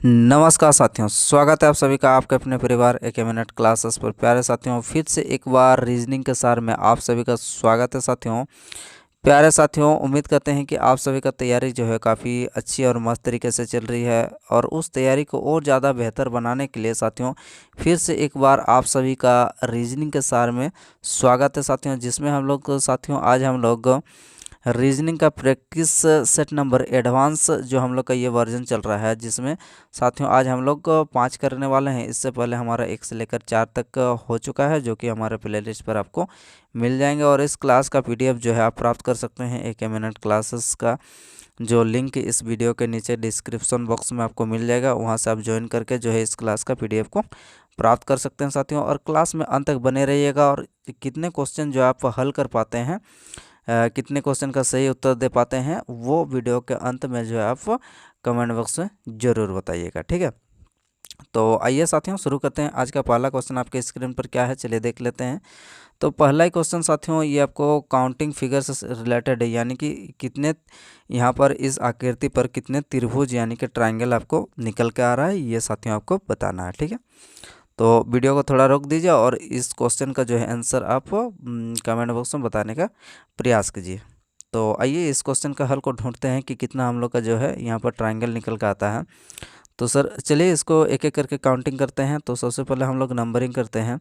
नमस्कार साथियों, स्वागत है आप सभी का आपके अपने परिवार एक मिनट क्लासेस पर। प्यारे साथियों, फिर से एक बार रीजनिंग के सार में आप सभी का स्वागत है साथियों। प्यारे साथियों, उम्मीद करते हैं कि आप सभी का तैयारी जो है काफ़ी अच्छी और मस्त तरीके से चल रही है, और उस तैयारी को और ज़्यादा बेहतर बनाने के लिए साथियों फिर से एक बार आप सभी का रीजनिंग के सार में स्वागत है साथियों। जिसमें हम लोग साथियों आज हम लोग रीजनिंग का प्रैक्टिस सेट नंबर एडवांस जो हम लोग का ये वर्जन चल रहा है, जिसमें साथियों आज हम लोग 5 करने वाले हैं। इससे पहले हमारा 1 से लेकर 4 तक हो चुका है, जो कि हमारे प्लेलिस्ट पर आपको मिल जाएंगे। और इस क्लास का पीडीएफ जो है आप प्राप्त कर सकते हैं एक मिनट क्लासेस का, जो लिंक इस वीडियो के नीचे डिस्क्रिप्शन बॉक्स में आपको मिल जाएगा। वहाँ से आप ज्वाइन करके जो है इस क्लास का पीडीएफ को प्राप्त कर सकते हैं साथियों। और क्लास में अंत तक बने रहिएगा, और कितने क्वेश्चन जो आप हल कर पाते हैं, कितने क्वेश्चन का सही उत्तर दे पाते हैं, वो वीडियो के अंत में जो है आप कमेंट बॉक्स में ज़रूर बताइएगा, ठीक है। तो आइए साथियों शुरू करते हैं। आज का पहला क्वेश्चन आपके स्क्रीन पर क्या है, चलिए देख लेते हैं। तो पहला ही क्वेश्चन साथियों ये आपको काउंटिंग फिगर से रिलेटेड है, यानी कि कितने यहाँ पर इस आकृति पर कितने त्रिभुज यानी कि ट्रायंगल आपको निकल के आ रहा है, ये साथियों आपको बताना है, ठीक है। तो वीडियो को थोड़ा रोक दीजिए और इस क्वेश्चन का जो है आंसर आप कमेंट बॉक्स में बताने का प्रयास कीजिए। तो आइए इस क्वेश्चन का हल को ढूंढते हैं कि कितना हम लोग का जो है यहाँ पर ट्रायंगल निकल कर आता है। तो सर चलिए इसको एक एक करके काउंटिंग करते हैं। तो सबसे पहले हम लोग नंबरिंग करते हैं।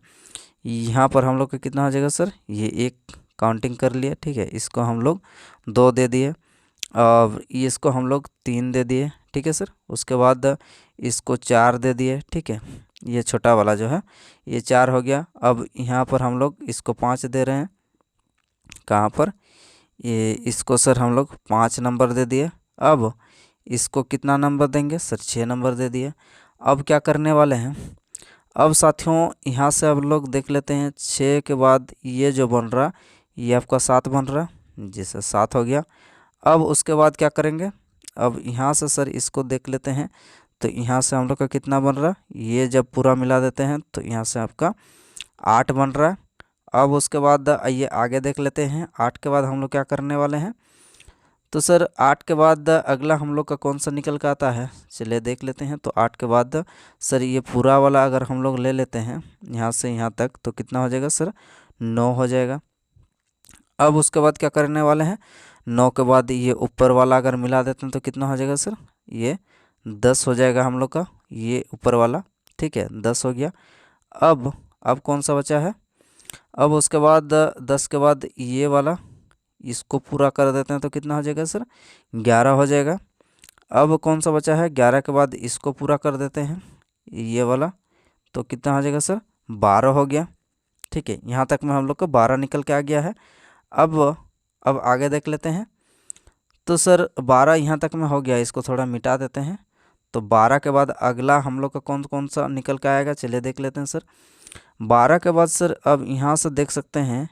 यहाँ पर हम लोग का कितना हो जाएगा सर, ये 1 काउंटिंग कर लिया, ठीक है। इसको हम लोग 2 दे दिए, और इसको हम लोग 3 दे दिए, ठीक है सर। उसके बाद इसको 4 दे दिए, ठीक है। ये छोटा वाला जो है ये 4 हो गया। अब यहाँ पर हम लोग इसको 5 दे रहे हैं, कहाँ पर, ये इसको सर हम लोग 5 नंबर दे दिए। अब इसको कितना नंबर देंगे सर, 6 नंबर दे दिए। अब क्या करने वाले हैं, अब साथियों यहाँ से अब लोग देख लेते हैं 6 के बाद ये जो बन रहा ये आपका 7 बन रहा, जिससे 7 हो गया। अब उसके बाद क्या करेंगे, अब यहाँ से सर इसको देख लेते हैं। तो यहाँ से हम लोग का कितना बन रहा, ये जब पूरा मिला देते हैं तो यहाँ से आपका 8 बन रहा है। अब उसके बाद आइए आगे देख लेते हैं, 8 के बाद हम लोग क्या करने वाले हैं। तो सर 8 के बाद अगला हम लोग का कौन सा निकल का आता है, चलिए देख लेते हैं। तो 8 के बाद सर ये पूरा वाला अगर हम लोग ले लेते हैं यहाँ से यहाँ तक, तो कितना हो जाएगा सर, 9 हो जाएगा। अब उसके बाद क्या करने वाले हैं, 9 के बाद ये ऊपर वाला अगर मिला देते हैं तो कितना हो जाएगा सर, ये 10 हो जाएगा हम लोग का, ये ऊपर वाला, ठीक है, 10 हो गया। अब कौन सा बचा है, अब उसके बाद 10 के बाद ये वाला, इसको पूरा कर देते हैं तो कितना हो जाएगा सर, 11 हो जाएगा। अब कौन सा बचा है, 11 के बाद इसको पूरा कर देते हैं ये वाला, तो कितना हो जाएगा सर, 12 हो गया, ठीक है। यहाँ तक में हम लोग को 12 निकल के आ गया है। अब आगे देख लेते हैं। तो सर 12 यहाँ तक में हो गया, इसको थोड़ा मिटा देते हैं। तो 12 के बाद अगला हम लोग का कौन कौन सा निकल के आएगा, चलिए देख लेते हैं सर। 12 के बाद सर अब यहाँ से देख सकते हैं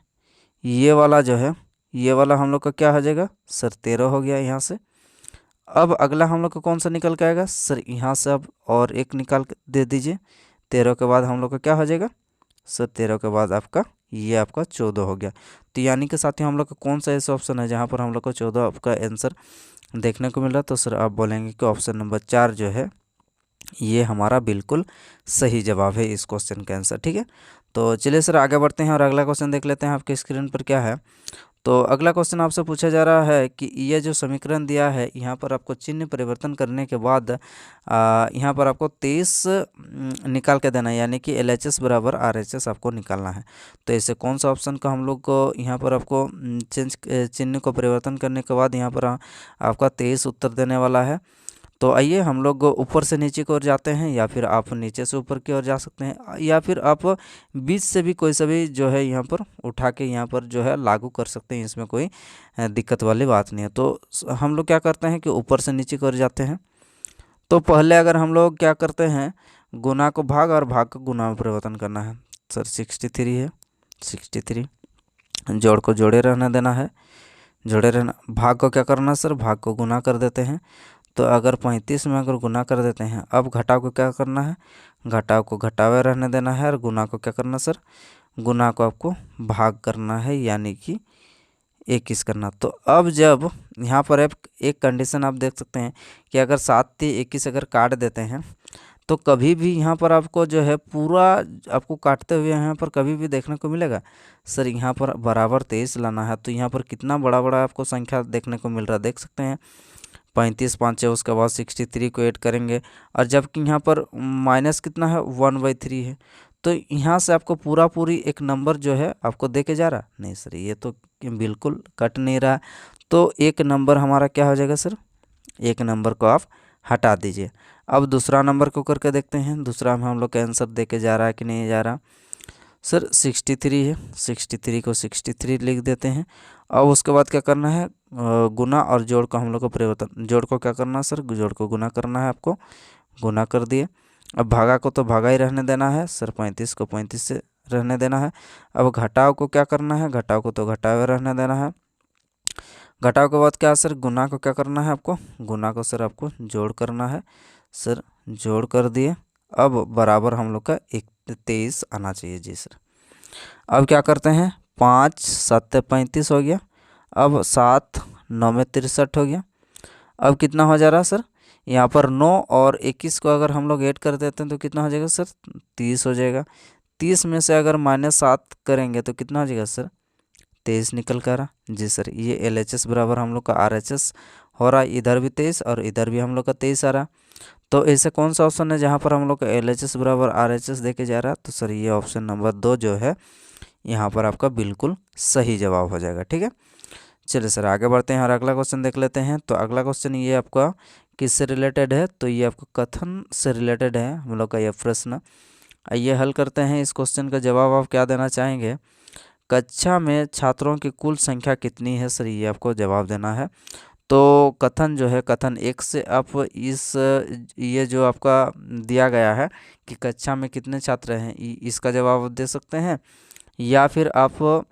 ये वाला जो है, ये वाला हम लोग का क्या हो जाएगा सर, 13 हो गया यहाँ से। अब अगला हम लोग का कौन सा निकल के आएगा सर, यहाँ से अब और एक निकाल के दे दीजिए। 13 के बाद हम लोग का क्या हो जाएगा सर, 13 के बाद आपका ये आपका 14 हो गया। तो यानी कि साथियों हम लोग का कौन सा ऐसा ऑप्शन है जहाँ पर हम लोग को 14 आपका आंसर देखने को मिला। तो सर आप बोलेंगे कि ऑप्शन नंबर 4 जो है ये हमारा बिल्कुल सही जवाब है इस क्वेश्चन का आंसर, ठीक है। तो चलिए सर आगे बढ़ते हैं और अगला क्वेश्चन देख लेते हैं आपके स्क्रीन पर क्या है। तो अगला क्वेश्चन आपसे पूछा जा रहा है कि ये जो समीकरण दिया है, यहाँ पर आपको चिन्ह परिवर्तन करने के बाद यहाँ पर आपको 23 निकाल के देना है, यानी कि LHS बराबर RHS आपको निकालना है। तो ऐसे कौन सा ऑप्शन का हम लोग को यहाँ पर आपको चिन्ह को परिवर्तन करने के बाद यहाँ पर आपका 23 उत्तर देने वाला है। तो आइए हम लोग ऊपर से नीचे की ओर जाते हैं, या फिर आप नीचे से ऊपर की ओर जा सकते हैं, या फिर आप बीच से भी कोई सा भी जो है यहाँ पर उठा के यहाँ पर जो है लागू कर सकते हैं। इसमें कोई दिक्कत वाली बात नहीं है। तो हम लोग क्या करते हैं कि ऊपर से नीचे की ओर जाते हैं। तो पहले अगर हम लोग क्या करते हैं, गुना को भाग और भाग को गुना में परिवर्तन करना है। सर 63 है, 63 जोड़ को जोड़े रहने देना है, जोड़े रहना। भाग को क्या करना है सर, भाग को गुना कर देते हैं। तो अगर 35 में अगर गुना कर देते हैं, अब घटाव को क्या करना है, घटाव को घटावे रहने देना है, और गुना को क्या करना सर, गुना को आपको भाग करना है, यानी कि 21 करना। तो अब जब यहाँ पर एक कंडीशन आप देख सकते हैं कि अगर 7 3 21 अगर काट देते हैं तो कभी भी यहाँ पर आपको जो है पूरा आपको काटते हुए यहाँ पर कभी भी देखने को मिलेगा सर यहाँ पर बराबर 23 लाना है। तो यहाँ पर कितना बड़ा बड़ा आपको संख्या देखने को मिल रहा है, देख सकते हैं 35 5 है, उसके बाद 63 को ऐड करेंगे और जबकि यहाँ पर माइनस कितना है 1/3 है। तो यहाँ से आपको पूरा पूरी एक नंबर जो है आपको दे के जा रहा नहीं सर, ये तो बिल्कुल कट नहीं रहा। तो एक नंबर हमारा क्या हो जाएगा सर, एक नंबर को आप हटा दीजिए। अब दूसरा नंबर को करके देखते हैं, दूसरा में हम लोग का आंसर दे के जा रहा है कि नहीं जा रहा। सर 63 है, 63 को 63 लिख देते हैं। अब उसके बाद क्या करना है, गुना और जोड़ को हम लोग को परिवर्तन, जोड़ को क्या करना है सर, जोड़ को गुना करना है, आपको गुना कर दिए। अब भागा को तो भागा ही रहने देना है सर, 35 को 35 से रहने देना है। अब घटाव को क्या करना है, घटाव को तो घटावे रहने देना है। घटाव के बाद क्या सर, गुना को क्या करना है आपको, गुना को सर आपको जोड़ करना है सर, जोड़ कर दिए। अब बराबर हम लोग का 23 आना चाहिए जी सर। अब क्या करते हैं, 5 7 35 हो गया। अब 7 9 में 63 हो गया। अब कितना हो जा रहा है सर, यहाँ पर 9 और 21 को अगर हम लोग ऐड कर देते हैं तो कितना हो जाएगा सर, 30 हो जाएगा। 30 में से अगर -7 करेंगे तो कितना हो जाएगा सर, 23 निकल कर आ जी सर। ये LHS बराबर हम लोग का RHS हो रहा है, इधर भी 23 और इधर भी हम लोग का 23 आ रहा। तो ऐसे कौन सा ऑप्शन है जहाँ पर हम लोग का LHS बराबर RHS देके जा रहा है, तो सर ये ऑप्शन नंबर 2 जो है यहाँ पर आपका बिल्कुल सही जवाब हो जाएगा। ठीक है, चलिए सर आगे बढ़ते हैं और अगला क्वेश्चन देख लेते हैं। तो अगला क्वेश्चन ये आपका किससे रिलेटेड है, तो ये आपका कथन से रिलेटेड है हम लोग का ये प्रश्न। आइए हल करते हैं। इस क्वेश्चन का जवाब आप क्या देना चाहेंगे, कक्षा में छात्रों की कुल संख्या कितनी है सर, ये आपको जवाब देना है। तो कथन जो है, कथन 1 से आप इस ये जो आपका दिया गया है कि कक्षा में कितने छात्र हैं, इसका जवाब दे सकते हैं। या फिर आप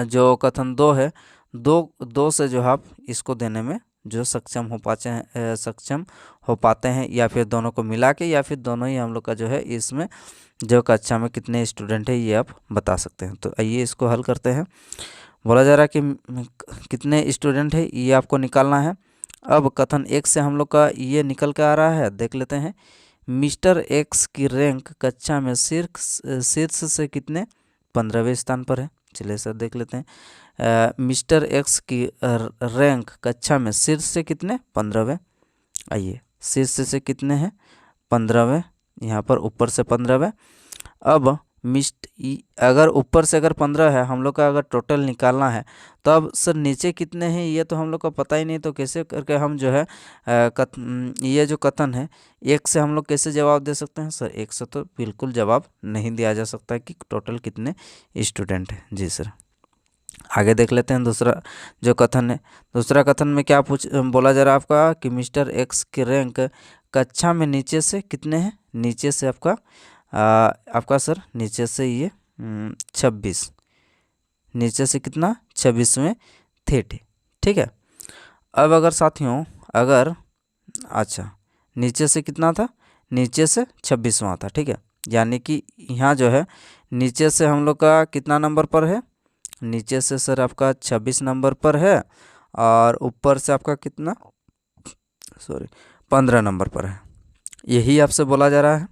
जो कथन 2 है, दो से जो आप इसको देने में जो सक्षम हो पाते हैं, या फिर दोनों को मिला के, या फिर दोनों ही हम लोग का जो है इसमें जो कक्षा में कितने स्टूडेंट है ये आप बता सकते हैं। तो आइए इसको हल करते हैं। बोला जा रहा है कि कितने स्टूडेंट है ये आपको निकालना है। अब कथन 1 से हम लोग का ये निकल के आ रहा है, देख लेते हैं। मिस्टर एक्स की रैंक कक्षा में शीर्ष से कितने 15वें स्थान पर है। चलिए सर देख लेते हैं। मिस्टर एक्स की रैंक कक्षा में शीर्ष से कितने 15वें। आइए शीर्ष से कितने हैं 15वें, यहाँ पर ऊपर से 15वें। अब अगर ऊपर से अगर 15 है हम लोग का, अगर टोटल निकालना है तो अब सर नीचे कितने हैं ये तो हम लोग को पता ही नहीं। तो कैसे करके हम जो है ये जो कथन है 1 से हम लोग कैसे जवाब दे सकते हैं सर, 1 से तो बिल्कुल जवाब नहीं दिया जा सकता है कि टोटल कितने स्टूडेंट हैं जी सर। आगे देख लेते हैं दूसरा जो कथन है। दूसरा कथन में क्या बोला जा रहा है आपका कि मिस्टर एक्स की रैंक कक्षा में नीचे से कितने हैं, नीचे से आपका सर नीचे से ये 26, नीचे से कितना 26वें थे। ठीक है। अब अगर साथियों अगर अच्छा नीचे से कितना था, नीचे से 26वां था। ठीक है, यानी कि यहाँ जो है नीचे से हम लोग का कितना नंबर पर है, नीचे से सर आपका 26 नंबर पर है और ऊपर से आपका कितना 15 नंबर पर है। यही आपसे बोला जा रहा है।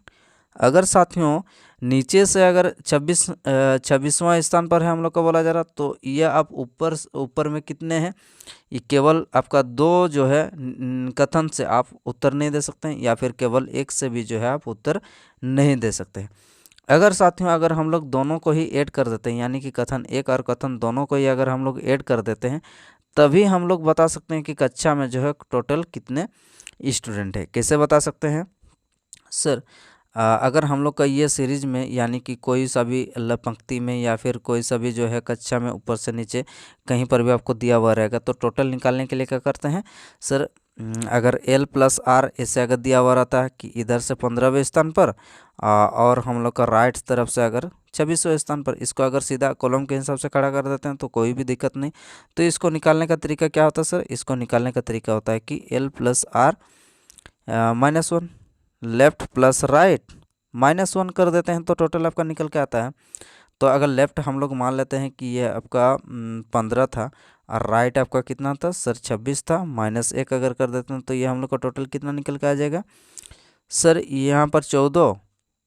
अगर साथियों नीचे से अगर 26वां स्थान पर है हम लोग का बोला जा रहा, तो ये आप ऊपर में कितने हैं, ये केवल आपका 2 जो है कथन से आप उत्तर नहीं दे सकते हैं, या फिर केवल 1 से भी जो है आप उत्तर नहीं दे सकते हैं। अगर साथियों अगर हम लोग दोनों को ही ऐड कर देते हैं, यानी कि कथन 1 और कथन दोनों को ही अगर हम लोग ऐड कर देते हैं, तभी हम लोग बता सकते हैं कि कक्षा में जो है टोटल कितने स्टूडेंट है। कैसे बता सकते हैं सर, अगर हम लोग का ये सीरीज में यानी कि कोई सा भी पंक्ति में या फिर कोई सा भी जो है कक्षा में ऊपर से नीचे कहीं पर भी आपको दिया हुआ रहेगा, तो टोटल निकालने के लिए क्या करते हैं सर, अगर L+R ऐसे अगर दिया हुआ रहता है कि इधर से 15वें स्थान पर और हम लोग का राइट तरफ से अगर 26वें स्थान पर, इसको अगर सीधा कॉलम के हिसाब से खड़ा कर देते हैं तो कोई भी दिक्कत नहीं। तो इसको निकालने का तरीका क्या होता है सर, इसको निकालने का तरीका होता है कि L+R -1 लेफ्ट प्लस राइट -1 कर देते हैं तो टोटल आपका निकल के आता है। तो अगर लेफ़्ट हम लोग मान लेते हैं कि ये आपका 15 था और राइट आपका कितना था सर 26 था, -1 अगर कर देते हैं तो ये हम लोग का टोटल कितना निकल के आ जाएगा सर यहाँ पर 14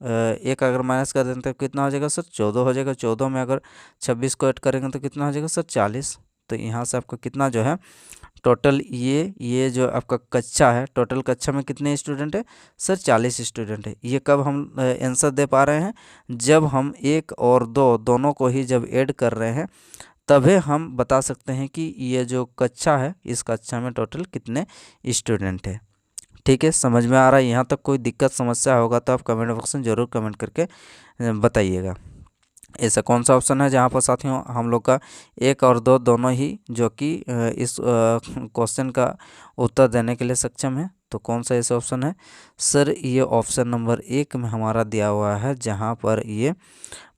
एक अगर माइनस कर देते हैं तो कितना हो जाएगा सर 14 हो जाएगा। 14 में अगर 26 को ऐड करेंगे तो कितना हो जाएगा सर 40। तो यहाँ से आपका कितना जो है टोटल ये जो आपका कक्षा है, टोटल कक्षा में कितने स्टूडेंट है सर 40 स्टूडेंट है। ये कब हम आंसर दे पा रहे हैं, जब हम 1 और 2 दोनों को ही जब ऐड कर रहे हैं तभी हम बता सकते हैं कि ये जो कक्षा है इस कक्षा में टोटल कितने स्टूडेंट है। ठीक है, समझ में आ रहा है। यहाँ तक कोई दिक्कत समस्या होगा तो आप कमेंट बॉक्स में ज़रूर कमेंट करके बताइएगा। ऐसा कौन सा ऑप्शन है जहाँ पर साथियों हम लोग का 1 और 2 दोनों ही जो कि इस क्वेश्चन का उत्तर देने के लिए सक्षम है, तो कौन सा ऐसा ऑप्शन है सर ये ऑप्शन नंबर 1 में हमारा दिया हुआ है, जहाँ पर ये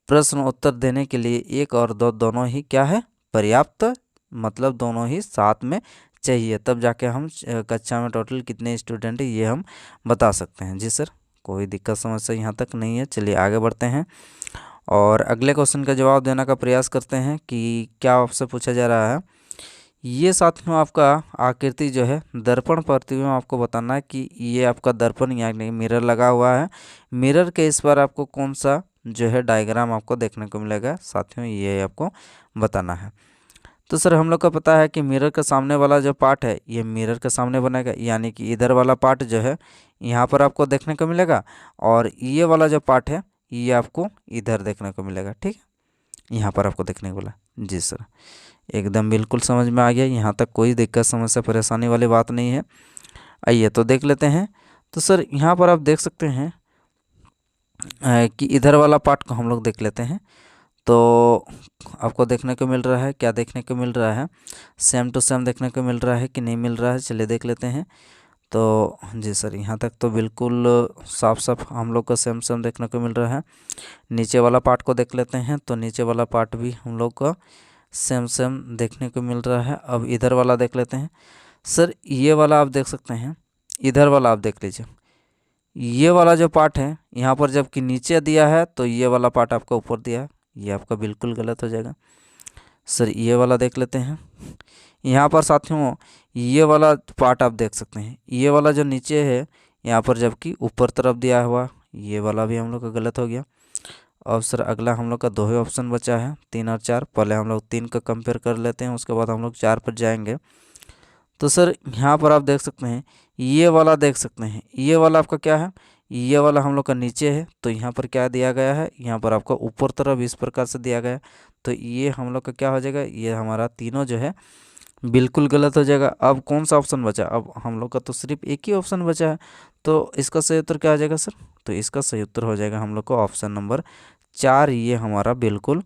प्रश्न उत्तर देने के लिए 1 और 2 दोनों ही क्या है पर्याप्त, मतलब दोनों ही साथ में चाहिए, तब जाके हम कक्षा में टोटल कितने स्टूडेंट है ये हम बता सकते हैं। जी सर, कोई दिक्कत समस्या यहाँ तक नहीं है। चलिए आगे बढ़ते हैं और अगले क्वेश्चन का जवाब देने का प्रयास करते हैं कि क्या आपसे पूछा जा रहा है। ये साथियों आपका आकृति जो है दर्पण प्रतिबिंब आपको बताना है कि ये आपका दर्पण यानी मिरर लगा हुआ है। मिरर के इस पर आपको कौन सा जो है डायग्राम आपको देखने को मिलेगा साथियों, ये आपको बताना है। तो सर हम लोग को पता है कि मिरर के सामने वाला जो पार्ट है ये मिरर के सामने बनेगा, यानी कि इधर वाला पार्ट जो है यहाँ पर आपको देखने को मिलेगा और ये वाला जो पार्ट है ये आपको इधर देखने को मिलेगा। ठीक है, यहाँ पर आपको देखने को मिला। जी सर, एकदम बिल्कुल समझ में आ गया। यहाँ तक कोई दिक्कत समस्या परेशानी वाली बात नहीं है। आइए तो देख लेते हैं। तो सर यहाँ पर आप देख सकते हैं कि इधर वाला पार्ट को हम लोग देख लेते हैं। तो आपको देखने को मिल रहा है, क्या देखने को मिल रहा है, सेम टू सेम देखने को मिल रहा है कि नहीं मिल रहा है, चलिए देख लेते हैं। तो जी सर, यहाँ तक तो बिल्कुल साफ साफ हम लोग को सेम सेम देखने को मिल रहा है। नीचे वाला पार्ट को देख लेते हैं, तो नीचे वाला पार्ट भी हम लोग को सेम सेम देखने को मिल रहा है। अब इधर वाला देख लेते हैं। सर ये वाला आप देख सकते हैं, इधर वाला आप देख लीजिए। ये वाला जो पार्ट है यहाँ पर जबकि नीचे दिया है तो ये वाला पार्ट आपका ऊपर दिया है, ये आपका बिल्कुल गलत हो जाएगा। सर ये वाला देख लेते हैं। यहाँ पर साथियों ये वाला पार्ट आप देख सकते हैं, ये वाला जो नीचे है यहाँ पर जबकि ऊपर तरफ दिया हुआ, ये वाला भी हम लोग का गलत हो गया। अब सर अगला हम लोग का 2 ही ऑप्शन बचा है, 3 और 4। पहले हम लोग 3 का कंपेयर कर लेते हैं, उसके बाद हम लोग 4 पर जाएंगे। तो सर यहाँ पर आप देख सकते हैं, ये वाला देख सकते हैं, ये वाला आपका क्या है, ये वाला हम लोग का नीचे है, तो यहाँ पर क्या दिया गया है, यहाँ पर आपका ऊपर तरफ इस प्रकार से दिया गया है। तो ये हम लोग का क्या हो जाएगा, ये हमारा तीनों जो है बिल्कुल गलत हो जाएगा। अब कौन सा ऑप्शन बचा, अब हम लोग का तो सिर्फ एक ही ऑप्शन बचा है, तो इसका सही उत्तर क्या हो जाएगा सर, तो इसका सही उत्तर हो जाएगा हम लोग को ऑप्शन नंबर 4, ये हमारा बिल्कुल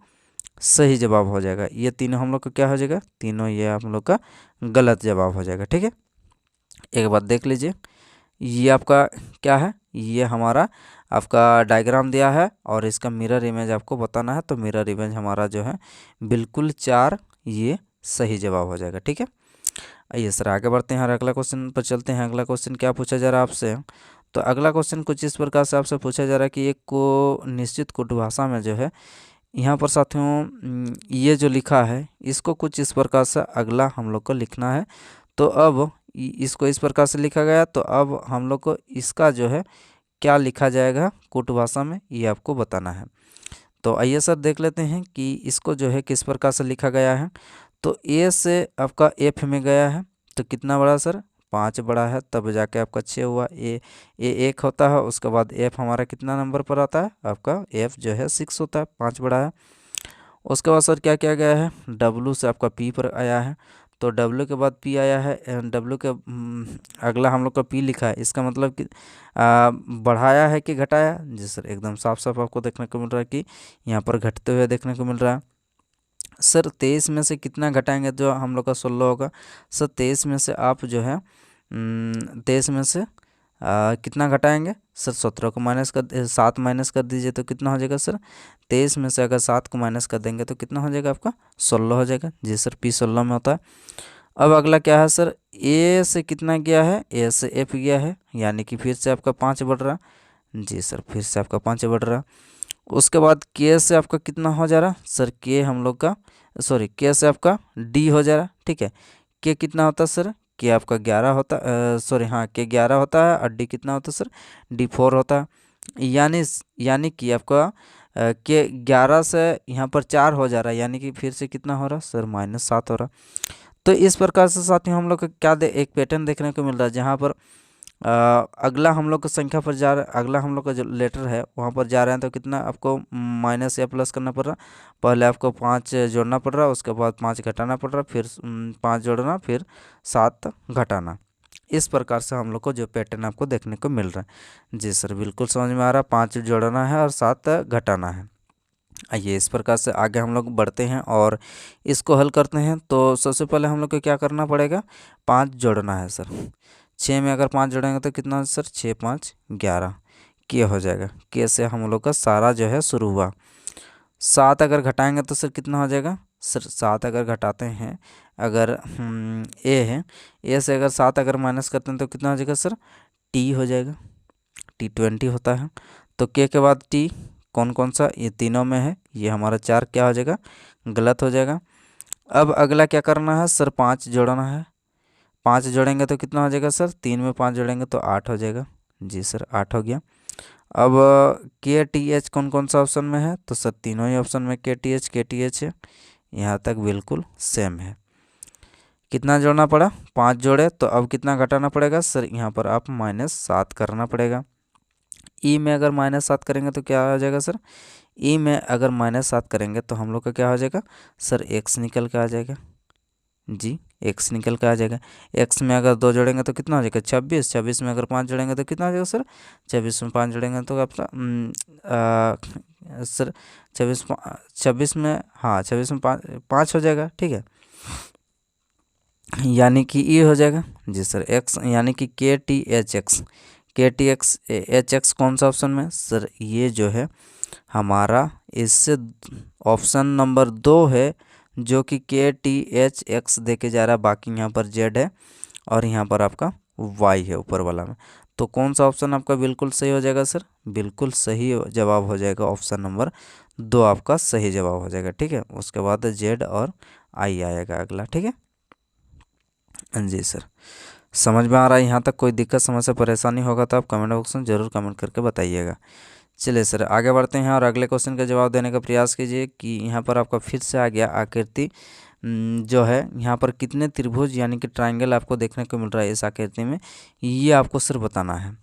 सही जवाब हो जाएगा। ये तीनों हम लोग का क्या हो जाएगा, तीनों ये हम लोग का गलत जवाब हो जाएगा। ठीक है, एक बात देख लीजिए, ये आपका क्या है, ये हमारा आपका डायग्राम दिया है और इसका मिरर इमेज आपको बताना है, तो मिरर इमेज हमारा जो है बिल्कुल 4 ये सही जवाब हो जाएगा। ठीक है, आइए सर आगे बढ़ते हैं और अगला क्वेश्चन पर चलते हैं। अगला क्वेश्चन क्या पूछा जा रहा है आपसे, तो अगला क्वेश्चन कुछ इस प्रकार से आपसे पूछा जा रहा है कि एक को निश्चित कुट भाषा में जो है यहाँ पर साथियों ये जो लिखा है इसको कुछ इस प्रकार से अगला हम लोग को लिखना है। तो अब इसको इस प्रकार से लिखा गया, तो अब हम लोग को इसका जो है क्या लिखा जाएगा कुट भाषा में, ये आपको बताना है। तो आइए सर देख लेते हैं कि इसको जो है किस प्रकार से लिखा गया है। तो ए से आपका एफ में गया है, तो कितना बड़ा सर 5 बड़ा है, तब जाके आपका 6 हुआ। ए 1 होता है, उसके बाद एफ हमारा कितना नंबर पर आता है, आपका एफ जो है 6 होता है, 5 बड़ा है। उसके बाद सर क्या किया गया है, डब्लू से आपका पी पर आया है, तो डब्लू के बाद पी आया है, डब्लू के अगला हम लोग का पी लिखा है, इसका मतलब कि बढ़ाया है कि घटाया। जी सर, एकदम साफ साफ आपको देखने को मिल रहा है कि यहाँ पर घटते हुए देखने को मिल रहा है। सर 23 में से कितना घटाएंगे, जो हम लोग का 16 होगा। सर 23 में से आप जो है 23 में से कितना घटाएंगे सर, 17 को माइनस कर 7 माइनस कर दीजिए, तो कितना हो जाएगा सर 23 में से अगर 7 को माइनस कर देंगे तो कितना हो जाएगा आपका 16 हो जाएगा। जी सर, पी 16 में होता है। अब अगला क्या है सर, ए से कितना गया है, ए से एफ गया है, यानी कि फिर से आपका 5 बढ़ रहा। जी सर, फिर से आपका 5 बढ़ रहा। उसके बाद के से आपका कितना हो जा रहा सर, के हम लोग का सॉरी के से आपका डी हो जा रहा, ठीक है। के कितना होता है सर, के आपका 11 होता सॉरी हाँ के 11 होता है, और डी कितना होता है सर, डी 4 होता है। यानी कि आपका के 11 से यहाँ पर 4 हो जा रहा है, यानी कि फिर से कितना हो रहा सर, -7 हो रहा। तो इस प्रकार से साथियों हम लोग को क्या एक पैटर्न देखने को मिल रहा है, जहाँ पर अगला हम लोग को संख्या पर जा रहा है, अगला हम लोग का जो लेटर है वहाँ पर जा रहे हैं, तो कितना आपको माइनस या प्लस करना पड़ रहा। पहले आपको 5 जोड़ना पड़ रहा, उसके बाद 5 घटाना पड़ रहा, फिर 5 जोड़ना, फिर 7 घटाना। इस प्रकार से हम लोग को जो पैटर्न आपको देखने को मिल रहा है। जी सर, बिल्कुल समझ में आ रहा है। 5 जोड़ना है और 7 घटाना है। आइए इस प्रकार से आगे हम लोग बढ़ते हैं और इसको हल करते हैं। तो सबसे पहले हम लोग को क्या करना पड़ेगा, 5 जोड़ना है सर। 6 में अगर 5 जोड़ेंगे तो कितना सर, 6 5 11 के हो जाएगा। के से हम लोग का सारा जो है शुरू हुआ। 7 अगर घटाएंगे तो सर कितना हो जाएगा सर, 7 अगर घटाते हैं, अगर ए है, ए से अगर 7 अगर माइनस करते हैं तो कितना हो जाएगा सर, टी हो जाएगा। टी 20 होता है। तो के बाद टी कौन कौन सा, ये तीनों में है, ये हमारा 4 क्या हो जाएगा, गलत हो जाएगा। अब अगला क्या करना है सर, 5 जोड़ना है। 5 जोड़ेंगे तो कितना हो जाएगा सर, 3 में 5 जोड़ेंगे तो 8 हो जाएगा। जी सर 8 हो गया। अब के टी एच कौन कौन सा ऑप्शन में है, तो सर तीनों ही ऑप्शन में के टी एच है। यहाँ तक बिल्कुल सेम है। कितना जोड़ना पड़ा, 5 जोड़े, तो अब कितना घटाना पड़ेगा सर, यहाँ पर आप -7 करना पड़ेगा। ई में अगर -7 करेंगे तो क्या हो जाएगा सर, ई में अगर -7 करेंगे तो हम लोग का क्या हो जाएगा सर, एक्स निकल के आ जाएगा। जी एक्स निकल के आ जाएगा। एक्स में अगर 2 जोड़ेंगे तो कितना हो जाएगा, 26। 26 में अगर 5 जोड़ेंगे तो कितना हो जाएगा सर, 26 में 5 जोड़ेंगे तो आपका सर 26 में, हाँ 26 में 5 हो जाएगा, ठीक है। यानी कि ये हो जाएगा। जी सर एक्स, यानी कि के टी एच एक्स कौन सा ऑप्शन में सर, ये जो है हमारा इससे ऑप्शन नंबर 2 है, जो कि के टी एच एक्स दे के जा रहा है। बाकी यहाँ पर जेड है और यहाँ पर आपका वाई है ऊपर वाला में। तो कौन सा ऑप्शन आपका बिल्कुल सही हो जाएगा सर, बिल्कुल सही जवाब हो जाएगा ऑप्शन नंबर 2 आपका सही जवाब हो जाएगा, ठीक है। उसके बाद जेड और आई आएगा अगला, ठीक है। जी सर, समझ में आ रहा है यहाँ तक। कोई दिक्कत समस्या परेशानी होगा तो आप कमेंट बॉक्स में ज़रूर कमेंट करके बताइएगा। चलिए सर आगे बढ़ते हैं और अगले क्वेश्चन का जवाब देने का प्रयास कीजिए कि यहाँ पर आपका फिर से आ गया आकृति जो है, यहाँ पर कितने त्रिभुज यानी कि ट्रायंगल आपको देखने को मिल रहा है इस आकृति में, ये आपको सिर्फ बताना है।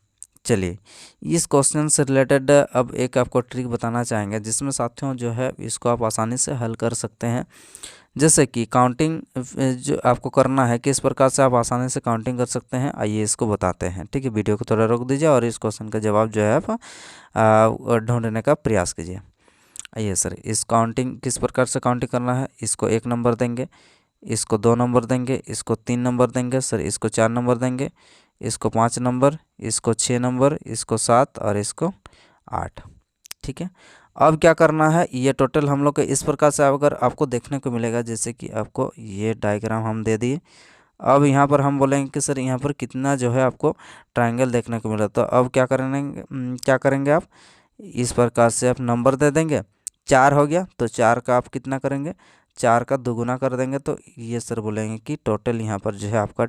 चलिए इस क्वेश्चन से रिलेटेड अब एक आपको ट्रिक बताना चाहेंगे, जिसमें साथियों जो है इसको आप आसानी से हल कर सकते हैं। जैसे कि काउंटिंग जो आपको करना है, किस प्रकार से आप आसानी से काउंटिंग कर सकते हैं, आइए इसको बताते हैं, ठीक है। वीडियो को थोड़ा रोक दीजिए और इस क्वेश्चन का जवाब जो है आप ढूंढने का प्रयास कीजिए। आइए सर, इस काउंटिंग किस प्रकार से काउंटिंग करना है, इसको 1 नंबर देंगे, इसको 2 नंबर देंगे, इसको 3 नंबर देंगे सर, इसको 4 नंबर देंगे, इसको 5 नंबर, इसको 6 नंबर, इसको 7 और इसको 8, ठीक है। अब क्या करना है, ये टोटल हम लोग को इस प्रकार से अगर आपको देखने को मिलेगा, जैसे कि आपको ये डायग्राम हम दे दिए। अब यहाँ पर हम बोलेंगे कि सर यहाँ पर कितना जो है आपको ट्रायंगल देखने को मिला। तो अब क्या करेंगे आप, इस प्रकार से आप नंबर दे देंगे। 4 हो गया तो 4 का आप कितना करेंगे, 4 का दोगुना कर देंगे, तो ये सर बोलेंगे कि टोटल यहाँ पर जो है आपका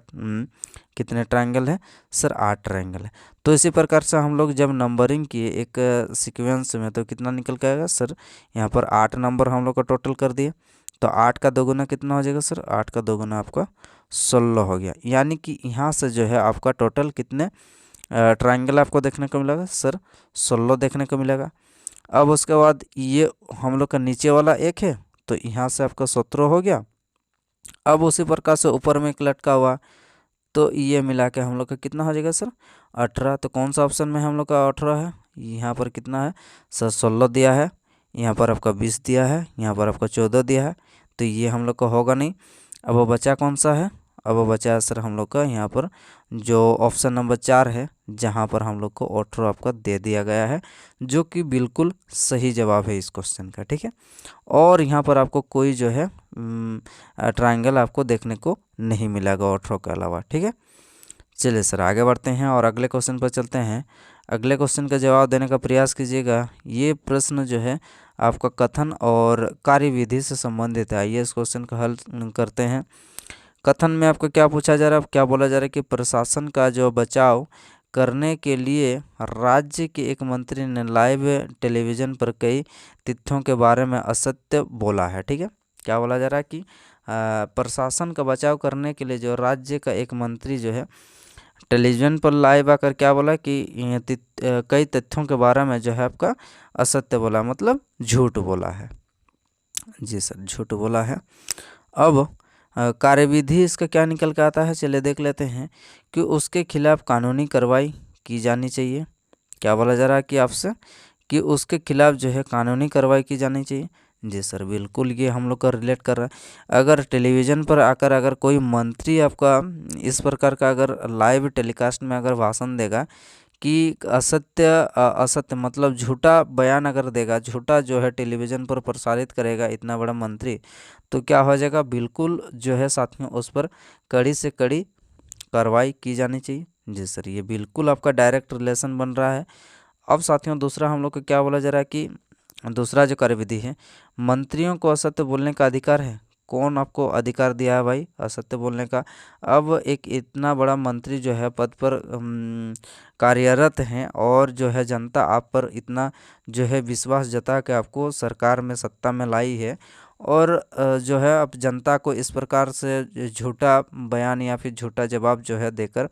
कितने ट्रायंगल है सर, 8 ट्रायंगल है। तो इसी प्रकार से हम लोग जब नंबरिंग किए एक सीक्वेंस में, तो कितना निकल के आएगा सर, यहाँ पर 8 नंबर हम लोग का टोटल कर दिए। तो 8 का दोगुना कितना हो जाएगा सर, 8 का दोगुना आपका 16 हो गया। यानी कि यहाँ से जो है आपका टोटल कितने ट्रायंगल आपको देखने को मिलेगा सर, 16 देखने को मिलेगा। अब उसके बाद ये हम लोग का नीचे वाला एक है, तो यहाँ से आपका 17 हो गया। अब उसी प्रकार से ऊपर में एक लटका हुआ, तो ये मिला के हम लोग का कितना हो जाएगा सर, 18। तो कौन सा ऑप्शन में हम लोग का 18 है, यहाँ पर कितना है सर, 16 दिया है, यहाँ पर आपका 20 दिया है, यहाँ पर आपका 14 दिया है, तो ये हम लोग का होगा नहीं। अब वो बचा कौन सा है, अब वो बचा है सर हम लोग का यहाँ पर जो ऑप्शन नंबर 4 है, जहाँ पर हम लोग को 18 आपका दे दिया गया है, जो कि बिल्कुल सही जवाब है इस क्वेश्चन का, ठीक है। और यहाँ पर आपको कोई जो है ट्रायंगल आपको देखने को नहीं मिलेगा 18 के अलावा, ठीक है। चलिए सर आगे बढ़ते हैं और अगले क्वेश्चन पर चलते हैं। अगले क्वेश्चन का जवाब देने का प्रयास कीजिएगा। ये प्रश्न जो है आपका कथन और कार्यविधि से संबंधित है। आइए इस क्वेश्चन का हल करते हैं। कथन में आपको क्या पूछा जा रहा है, क्या बोला जा रहा है कि प्रशासन का जो बचाव करने के लिए राज्य के एक मंत्री ने लाइव टेलीविजन पर कई तथ्यों के बारे में असत्य बोला है। ठीक है, क्या बोला जा रहा है कि प्रशासन का बचाव करने के लिए जो राज्य का एक मंत्री जो है टेलीविजन पर लाइव आकर क्या बोला कि कई तथ्यों के बारे में जो है आपका असत्य बोला, मतलब झूठ बोला है। जी सर, झूठ बोला है। अब कार्यविधि इसका क्या निकल के आता है, चलिए देख लेते हैं कि उसके खिलाफ कानूनी कार्रवाई की जानी चाहिए। क्या बोला जा रहा है कि आपसे कि उसके खिलाफ जो है कानूनी कार्रवाई की जानी चाहिए। जी सर, बिल्कुल ये हम लोग का रिलेट कर रहा है। अगर टेलीविज़न पर आकर अगर कोई मंत्री आपका इस प्रकार का अगर लाइव टेलीकास्ट में अगर भाषण देगा कि असत्य मतलब झूठा बयान अगर देगा, झूठा जो है टेलीविज़न पर प्रसारित करेगा इतना बड़ा मंत्री, तो क्या हो जाएगा, बिल्कुल जो है साथियों उस पर कड़ी से कड़ी कार्रवाई की जानी चाहिए। जी सर, ये बिल्कुल आपका डायरेक्ट रिलेशन बन रहा है। अब साथियों दूसरा हम लोग को क्या बोला जा रहा है कि दूसरा जो कार्यविधि है, मंत्रियों को असत्य बोलने का अधिकार है। कौन आपको अधिकार दिया है भाई असत्य बोलने का? अब एक इतना बड़ा मंत्री जो है पद पर कार्यरत हैं और जो है जनता आप पर इतना जो है विश्वास जता के आपको सरकार में सत्ता में लाई है, और जो है अब जनता को इस प्रकार से झूठा बयान या फिर झूठा जवाब जो है देकर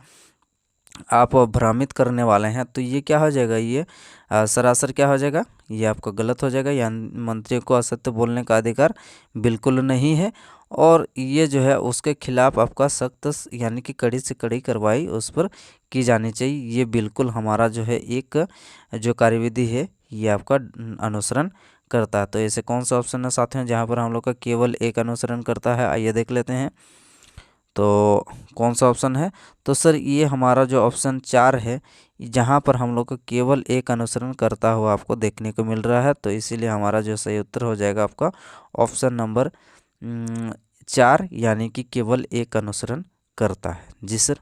आप भ्रमित करने वाले हैं, तो ये क्या हो जाएगा, ये सरासर क्या हो जाएगा, ये आपका गलत हो जाएगा। या मंत्री को असत्य बोलने का अधिकार बिल्कुल नहीं है, और ये जो है उसके खिलाफ आपका सख्त यानी कि कड़ी से कड़ी कार्रवाई उस पर की जानी चाहिए। ये बिल्कुल हमारा जो है एक जो कार्यविधि है ये आपका अनुसरण करता है। तो ऐसे कौन सा ऑप्शन है साथियों जहाँ पर हम लोग का केवल एक अनुसरण करता है, आइए देख लेते हैं। तो कौन सा ऑप्शन है, तो सर ये हमारा जो ऑप्शन 4 है, जहाँ पर हम लोग को केवल एक अनुसरण करता हुआ आपको देखने को मिल रहा है। तो इसीलिए हमारा जो सही उत्तर हो जाएगा आपका ऑप्शन नंबर 4, यानी कि केवल एक अनुसरण करता है। जी सर,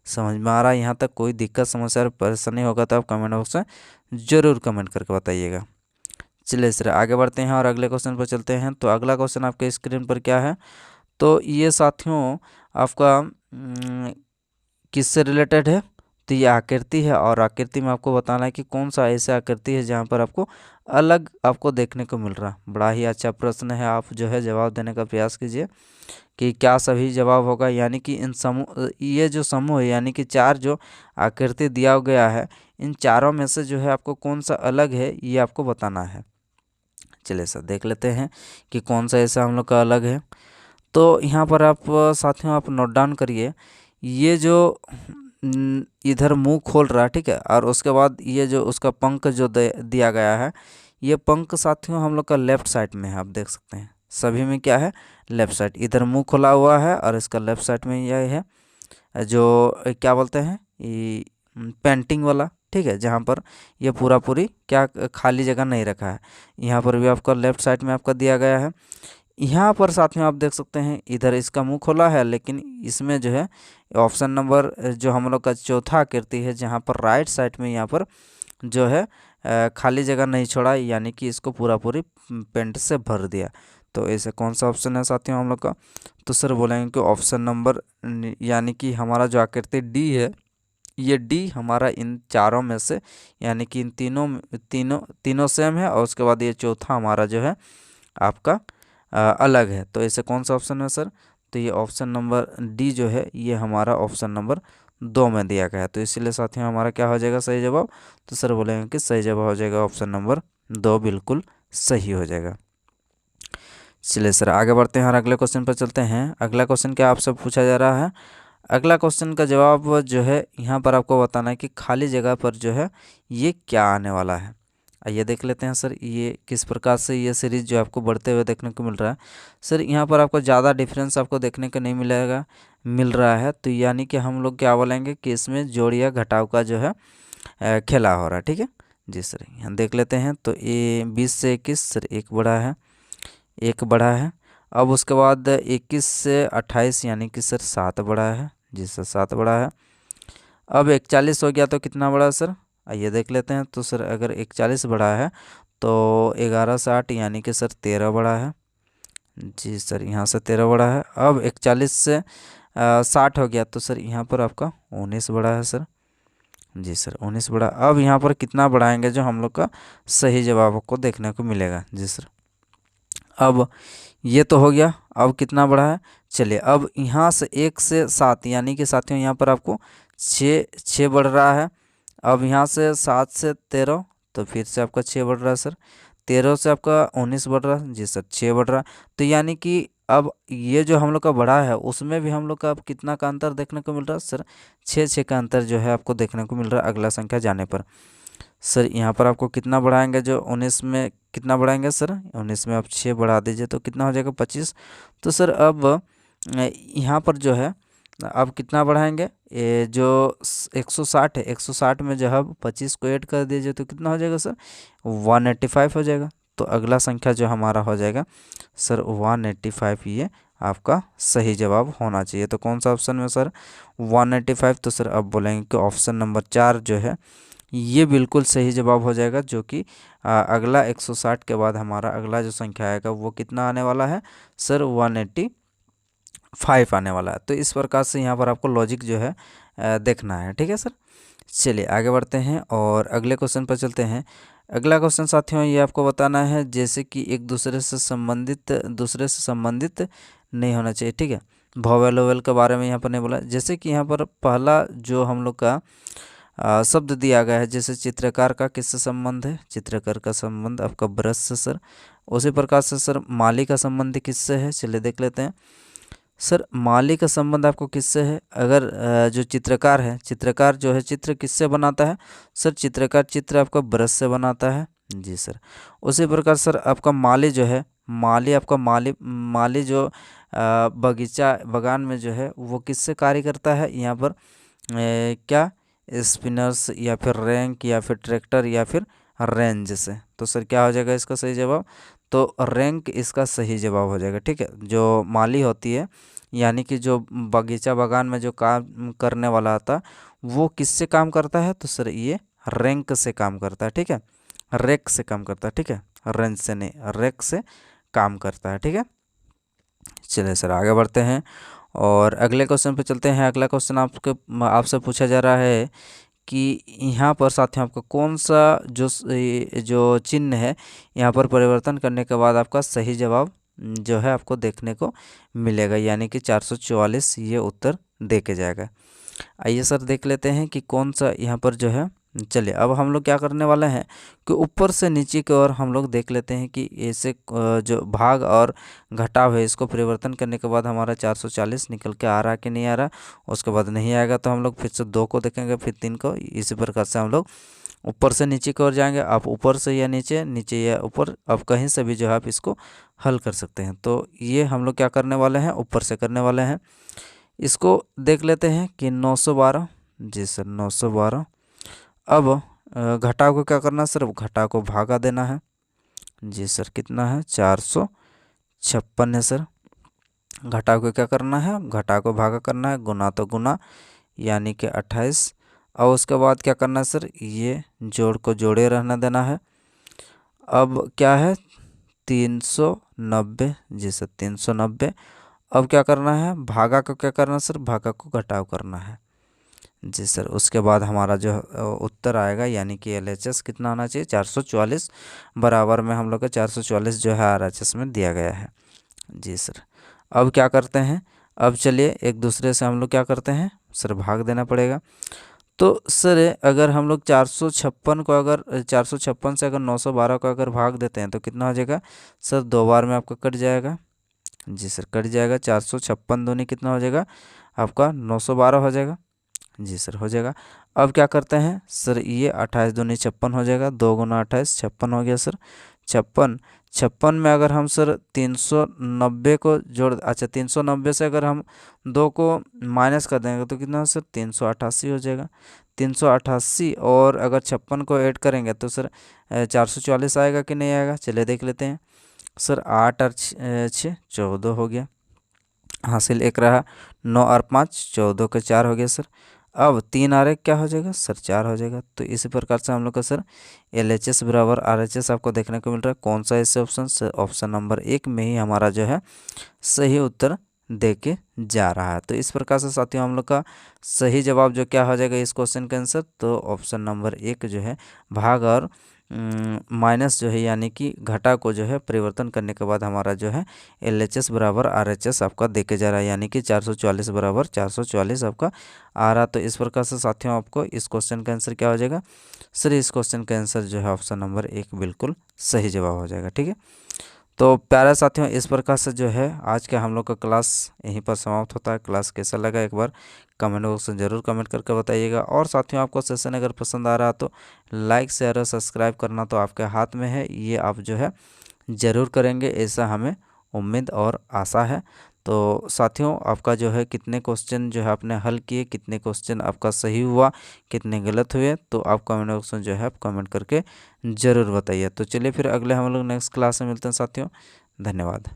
समझ में आ रहा है यहाँ तक? कोई दिक्कत समस्या परेशानी होगा तो आप कमेंट बॉक्स में ज़रूर कमेंट करके बताइएगा। चलिए सर आगे बढ़ते हैं और अगले क्वेश्चन पर चलते हैं। तो अगला क्वेश्चन आपके स्क्रीन पर क्या है, तो ये साथियों आपका किससे रिलेटेड है, तो ये आकृति है, और आकृति में आपको बताना है कि कौन सा ऐसा आकृति है जहाँ पर आपको अलग आपको देखने को मिल रहा। बड़ा ही अच्छा प्रश्न है, आप जो है जवाब देने का प्रयास कीजिए कि क्या सही जवाब होगा। यानी कि इन समूह, ये जो समूह है यानी कि 4 जो आकृति दिया गया है, इन चारों में से जो है आपको कौन सा अलग है ये आपको बताना है। चलिए सर देख लेते हैं कि कौन सा ऐसा हम लोग का अलग है। तो यहाँ पर आप साथियों आप नोट डाउन करिए, ये जो इधर मुंह खोल रहा है, ठीक है, और उसके बाद ये जो उसका पंख जो दिया गया है, ये पंख साथियों हम लोग का लेफ्ट साइड में है। आप देख सकते हैं सभी में क्या है, लेफ्ट साइड, इधर मुंह खोला हुआ है और इसका लेफ्ट साइड में यह है जो क्या बोलते हैं ये पेंटिंग वाला, ठीक है, जहाँ पर ये पूरा पूरी क्या खाली जगह नहीं रखा है। यहाँ पर भी आपका लेफ्ट साइड में आपका दिया गया है। यहाँ पर साथ में आप देख सकते हैं इधर इसका मुंह खोला है, लेकिन इसमें जो है ऑप्शन नंबर जो हम लोग का चौथा आकृति है, जहाँ पर राइट साइड में यहाँ पर जो है खाली जगह नहीं छोड़ा, यानी कि इसको पूरा पूरी पेंट से भर दिया। तो ऐसे कौन सा ऑप्शन है साथियों हम लोग का, तो सर बोलेंगे कि ऑप्शन नंबर यानी कि हमारा जो आकृति डी है, ये डी हमारा इन चारों में से, यानी कि इन तीनों सेम है, और उसके बाद ये चौथा हमारा जो है आपका अलग है। तो ऐसे कौन सा ऑप्शन है सर, तो ये ऑप्शन नंबर डी जो है ये हमारा ऑप्शन नंबर 2 में दिया गया है। तो इसीलिए साथियों हमारा क्या हो जाएगा सही जवाब, तो सर बोलेंगे कि सही जवाब हो जाएगा ऑप्शन नंबर 2, बिल्कुल सही हो जाएगा। चलिए सर आगे बढ़ते हैं और अगले क्वेश्चन पर चलते हैं। अगला क्वेश्चन क्या आपसे पूछा जा रहा है, अगला क्वेश्चन का जवाब जो है यहाँ पर आपको बताना है कि खाली जगह पर जो है ये क्या आने वाला है। आइए देख लेते हैं सर ये किस प्रकार से ये सीरीज़ जो आपको बढ़ते हुए देखने को मिल रहा है। सर यहाँ पर आपको ज़्यादा डिफरेंस आपको देखने को नहीं मिल रहा है, तो यानी कि हम लोग क्या बोलेंगे कि इसमें जोड़ या घटाव का जो है खेला हो रहा है, ठीक है। जी सर यहाँ देख लेते हैं, तो ये 20 से 21 सर एक बड़ा है। अब उसके बाद 21 से 28 यानी कि सर 7 बड़ा है। जी सर 7 बड़ा है। अब 41 हो गया तो कितना बड़ा सर, आइए देख लेते हैं। तो सर अगर 41 बढ़ा है तो 11 से 8 यानी कि सर 13 बढ़ा है। जी सर, यहाँ से 13 बढ़ा है। अब 41 से 60 हो गया तो सर यहाँ पर आपका 19 बढ़ा है सर। जी सर 19 बढ़ा। अब यहाँ पर कितना बढ़ाएंगे जो हम लोग का सही जवाब आपको देखने को मिलेगा। जी सर, अब ये तो हो गया। अब कितना बढ़ा है, चलिए अब यहाँ से 1 से 7 यानी कि साथियों यहाँ पर आपको 6 बढ़ रहा है। अब यहाँ से 7 से 13 तो फिर से आपका 6 बढ़ रहा है सर। 13 से आपका 19 बढ़ रहा है। जी सर 6 बढ़ रहा है। तो यानी कि अब ये जो हम लोग का बढ़ा है उसमें भी हम लोग का अब कितना का अंतर देखने को मिल रहा है सर, 6 का अंतर जो है आपको देखने को मिल रहा है अगला संख्या जाने पर। सर यहाँ पर आपको कितना बढ़ाएंगे, जो 19 में कितना बढ़ाएंगे सर, 19 में आप 6 बढ़ा दीजिए तो कितना हो जाएगा 25। तो सर अब यहाँ पर जो है अब कितना बढ़ाएंगे, ये जो 160 है, 160 में जो है 25 को ऐड कर दीजिए तो कितना हो जाएगा सर, 185 हो जाएगा। तो अगला संख्या जो हमारा हो जाएगा सर 185, ये आपका सही जवाब होना चाहिए। तो कौन सा ऑप्शन में सर 185। तो सर अब बोलेंगे कि ऑप्शन नंबर 4 जो है ये बिल्कुल सही जवाब हो जाएगा, जो कि अगला 160 के बाद हमारा अगला जो संख्या आएगा वो कितना आने वाला है सर, 185 आने वाला है। तो इस प्रकार से यहाँ पर आपको लॉजिक जो है देखना है। ठीक है सर, चलिए आगे बढ़ते हैं और अगले क्वेश्चन पर चलते हैं। अगला क्वेश्चन साथियों ये आपको बताना है जैसे कि एक दूसरे से संबंधित नहीं होना चाहिए। ठीक है, वोवेल ओवेल के बारे में यहाँ पर नहीं बोला। जैसे कि यहाँ पर पहला जो हम लोग का शब्द दिया गया है, जैसे चित्रकार का किससे संबंध है, चित्रकार का संबंध आपका ब्रश से सर। उसी प्रकार से सर माली का संबंध किससे है, चलिए देख लेते हैं। सर माली का संबंध आपको किससे है, अगर जो चित्रकार है, चित्रकार जो है चित्र किससे बनाता है सर, चित्रकार चित्र आपका ब्रश से बनाता है। जी सर, उसी प्रकार सर आपका माली जो है, माली आपका माली जो बगीचा बगान में जो है वो किससे कार्य करता है, यहाँ पर क्या स्पिनर्स या फिर रैंक या फिर ट्रैक्टर या फिर रेंज से। तो सर क्या हो जाएगा इसका सही जवाब, तो रैंक इसका सही जवाब हो जाएगा। ठीक है, जो माली होती है यानी कि जो बगीचा बागान में जो काम करने वाला आता वो किससे काम करता है, तो सर ये रैंक से काम करता है। ठीक है, रैक से काम करता है। ठीक है, रेंज से नहीं, रैक से काम करता है। ठीक है, चलिए सर आगे बढ़ते हैं और अगले क्वेश्चन पे चलते हैं। अगला क्वेश्चन आपसे पूछा जा रहा है कि यहाँ पर साथियों आपका कौन सा जो चिन्ह है यहाँ पर परिवर्तन करने के बाद आपका सही जवाब जो है आपको देखने को मिलेगा, यानी कि 444 ये उत्तर दे के जाएगा। आइए सर देख लेते हैं कि कौन सा यहाँ पर जो है। चलिए अब हम लोग क्या करने वाले हैं कि ऊपर से नीचे की ओर हम लोग देख लेते हैं कि ऐसे जो भाग और घटाव है इसको परिवर्तन करने के बाद हमारा 440 निकल के आ रहा है कि नहीं आ रहा। उसके बाद नहीं आएगा तो हम लोग फिर से 2 को देखेंगे, फिर 3 को। इसी प्रकार से हम लोग ऊपर से नीचे की ओर जाएंगे। आप ऊपर से या नीचे, नीचे या ऊपर, आप कहीं से भी जो है आप इसको हल कर सकते हैं। तो ये हम लोग क्या करने वाले हैं, ऊपर से करने वाले हैं। इसको देख लेते हैं कि 912। जी सर 912। अब घटाव को क्या करना है सर, घटाव को भागा देना है। जी सर कितना है, 456 है सर। घटाव को क्या करना है, घटाव को भागा करना है, गुना तो गुना यानी कि 28। और उसके बाद क्या करना है सर, ये जोड़ को जोड़े रहना देना है। अब क्या है 390। जी सर 390। अब क्या करना है, भागा को क्या करना है सर, भागा को घटाव करना है। जी सर, उसके बाद हमारा जो उत्तर आएगा यानी कि LHS कितना होना चाहिए, 444 बराबर में हम लोग का 444 जो है RHS में दिया गया है। जी सर, अब क्या करते हैं, अब चलिए एक दूसरे से हम लोग क्या करते हैं सर, भाग देना पड़ेगा। तो सर अगर हम लोग 456 को अगर 456 से अगर 912 को अगर भाग देते हैं तो कितना हो जाएगा सर, 2 बार में आपका कट जाएगा। जी सर कट जाएगा, 456 दूनी कितना हो जाएगा आपका 912 हो जाएगा। जी सर हो जाएगा। अब क्या करते हैं सर, ये 28 दूनी 56 हो जाएगा, 2 गुना 28 56 हो गया सर। 56 में अगर हम सर 390 को जोड़, अच्छा 390 से अगर हम 2 को माइनस कर देंगे तो कितना सर 388 हो जाएगा। 388 और अगर 56 को ऐड करेंगे तो सर 444 आएगा कि नहीं आएगा, चलिए देख लेते हैं। सर 8 और 6 14 हो गया, हासिल 1 रहा। 9 और 5 14 के 4 हो गया सर। अब 3 आ रहा है क्या हो जाएगा सर 4 हो जाएगा। तो इसी प्रकार से हम लोग का सर LHS बराबर RHS आपको देखने को मिल रहा है। कौन सा ऐसे ऑप्शन सर ऑप्शन नंबर 1 में ही हमारा जो है सही उत्तर दे के जा रहा है। तो इस प्रकार से साथियों हम लोग का सही जवाब जो क्या हो जाएगा इस क्वेश्चन का आंसर, तो ऑप्शन नंबर 1 जो है भाग और माइनस जो है यानी कि घटा को जो है परिवर्तन करने के बाद हमारा जो है LHS बराबर RHS आपका देके जा रहा है, यानी कि 444 बराबर 444 आपका आ रहा। तो इस प्रकार से साथियों आपको इस क्वेश्चन का आंसर क्या हो जाएगा सर, इस क्वेश्चन का आंसर जो है ऑप्शन नंबर 1 बिल्कुल सही जवाब हो जाएगा। ठीक है, तो प्यारे साथियों इस प्रकार से जो है आज का हम लोग का क्लास यहीं पर समाप्त होता है। क्लास कैसा लगा एक बार कमेंट बॉक्स में ज़रूर कमेंट करके बताइएगा। और साथियों आपको सेशन अगर पसंद आ रहा तो लाइक शेयर और सब्सक्राइब करना तो आपके हाथ में है, ये आप जो है ज़रूर करेंगे ऐसा हमें उम्मीद और आशा है। तो साथियों आपका जो है कितने क्वेश्चन जो है आपने हल किए, कितने क्वेश्चन आपका सही हुआ, कितने गलत हुए, तो आप कमेंट बॉक्स में जो है आप कमेंट करके ज़रूर बताइए। तो चलिए फिर अगले हम लोग नेक्स्ट क्लास में मिलते हैं साथियों, धन्यवाद।